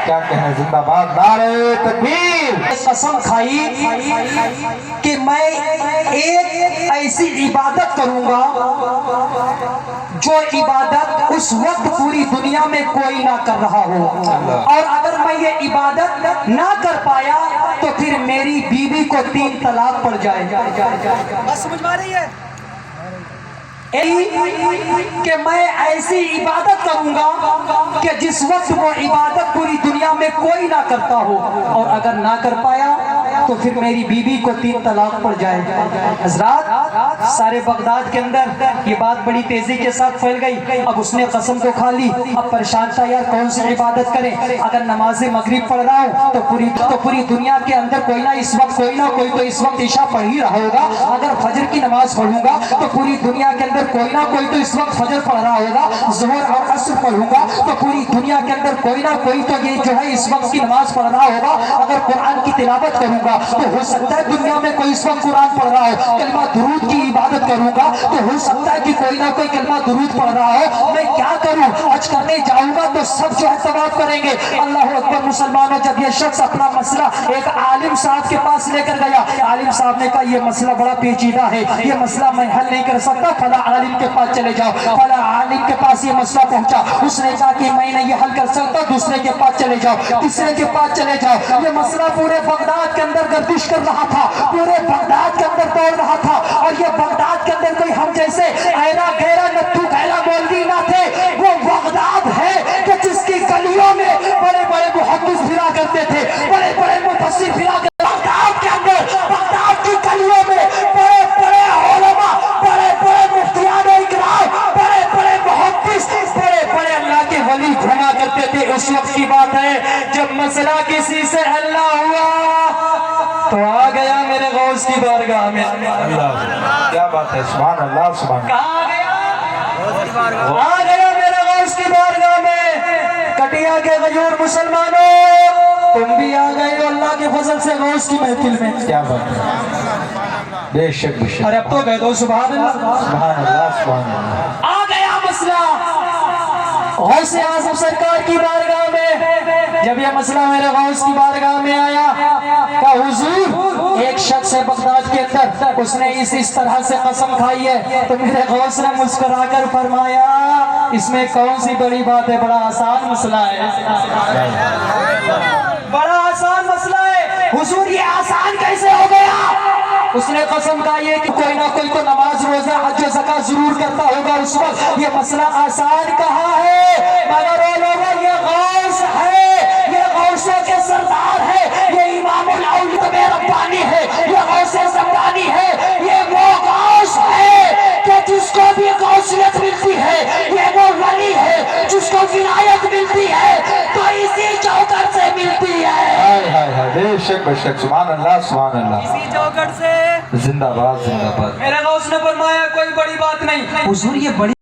کیا کہنا زندہ باد نعرہ تکبیر. قسم کھائی کہ میں ایک ایسی عبادت کروں گا جو عبادت اس وقت پوری دنیا میں کوئی نہ کر رہا ہو, اور اگر میں یہ عبادت نہ کر پایا تو پھر میری بیوی کو 3 طلاق پڑ جائے. بس سمجھ میں آ رہی ہے کہ میں ایسی عبادت کروں گا کہ جس وقت وہ عبادت پوری دنیا میں کوئی نہ کرتا ہو, اور اگر نہ کر پایا تو پھر میری بیوی کو 3 طلاق پڑ جائے. حضرات سارے بغداد کے اندر یہ بات بڑی تیزی کے ساتھ پھیل گئی. اب اس نے قسم کو کھا لی, اب پریشان تھا یار کون سی عبادت کریں. اگر نماز مغرب پڑھ رہا ہوں تو پوری دنیا کے اندر کوئی نہ اس وقت کوئی نہ کوئی تو اس وقت عشاء پڑھ ہی رہا ہوگا. اگر فجر کی نماز پڑھوں گا تو پوری دنیا کے اندر کوئی نہ کوئی تو اس وقت فجر پڑھ رہا ہوگا. ظہر اور عصر پڑھوں گا تو پوری دنیا کے اندر کوئی نہ کوئی تو یہ جو ہے اس وقت کی نماز پڑھ رہا ہوگا. اگر قرآن کی تلاوت کروں گا تو ہو سکتا ہے دنیا میں کوئی اس وقت قرآن پڑھ رہا ہو. کلمہ درود کی عبادت کروں گا تو ہو سکتا ہے کہ کوئی نہ کوئی کلمہ درود پڑھ رہا ہو. میں کیا کروں, حج کرنے جاؤں گا تو سب جو ہے طواف کریں گے. اللہ اکبر. مسلمانوں جب یہ شخص اپنا مسئلہ ایک عالم صاحب کے پاس لے کر گیا, عالم صاحب نے کہا یہ مسئلہ بڑا پیچیدہ ہے, یہ مسئلہ میں حل نہیں کر سکتا, فلاں عالم کے پاس چلے جاؤ. فلاں عالم کے پاس یہ مسئلہ پہنچا, اس نے کہا کہ میں نہیں یہ حل کر سکتا, دوسرے کے پاس چلے جاؤ, تیسرے کے پاس چلے جاؤ. یہ مسئلہ پورے بغداد کے اندر گردش کر رہا تھا, پورے بغداد کے اندر دوڑ رہا تھا, اور یہ بغداد کے اندر کوئی ہم جیسے ایرا گہرا نتھو گہرا مولوی نہ تھے. وہ بغداد ہے کہ جس کی گلیوں میں بڑے بڑے محدث پھرا کرتے تھے, بڑے بڑے مفسر پھرا کرتے. بغداد کے اندر بغداد کی گلیوں میں بڑے بڑے علماء, بڑے بڑے مفتیان اکرام, بڑے بڑے محدث, بڑے بڑے اللہ کے ولی گھوما کرتے تھے. اس وقت کی بات ہے جب مسئلہ کسی سے حل نہ ہوا تو آ گیا میرے غوث کی بارگاہ میں. اللہ کیا بات ہے, سبحان اللہ سبحان. کہاں گیا, آ گیا میرے غوث کی بارگاہ میں. کٹیا کے غیور مسلمانوں تم بھی آ گئے ہو اللہ کے فضل سے غوث کی محفل میں. کیا بات ہے, بے شک بے شک. ارے اب تو کہہ دو سبحان اللہ. سبحان اللہ سبحان اللہ. آ گیا مسئلہ غوث اعظم سرکار کی بارگاہ میں. جب یہ مسئلہ میرے غوث کی بارگاہ میں آیا کہ حضور ایک شخص ہے بغداد کے اندر, اس نے اس طرح سے قسم کھائی ہے, تو میرے غوث نے مسکرا کر فرمایا اس میں کون سی بڑی بات ہے, بڑا آسان مسئلہ ہے, بڑا آسان مسئلہ ہے. حضور یہ آسان کیسے ہو گیا؟ اس نے قسم کھائی ہے کہ کوئی نہ کوئی تو نماز روزہ حج و زکات ضرور کرتا ہوگا اس وقت. یہ مسئلہ آسان کہاں ہے, مگر وہ لوگوں یہ غوث ہے, یہ غوثوں کے سردار ہے, یہ امام الاولیاء ربانی ہے, یہ غوث زمانی ہے, یہ وہ غوث ہے کہ جس کو بھی غوثیت ملتی ہے, یہ وہ ولی ہے جس کو ولایت ملتی ہے تو اسی چوکر سے ملتی ہے. بے شک بے شک. سبحان اللہ سبحان اللہ. اسی چوکر سے زندہ باد زندہ باد. میرے غوث نے فرمایا کوئی بڑی بات نہیں. حضور یہ بڑی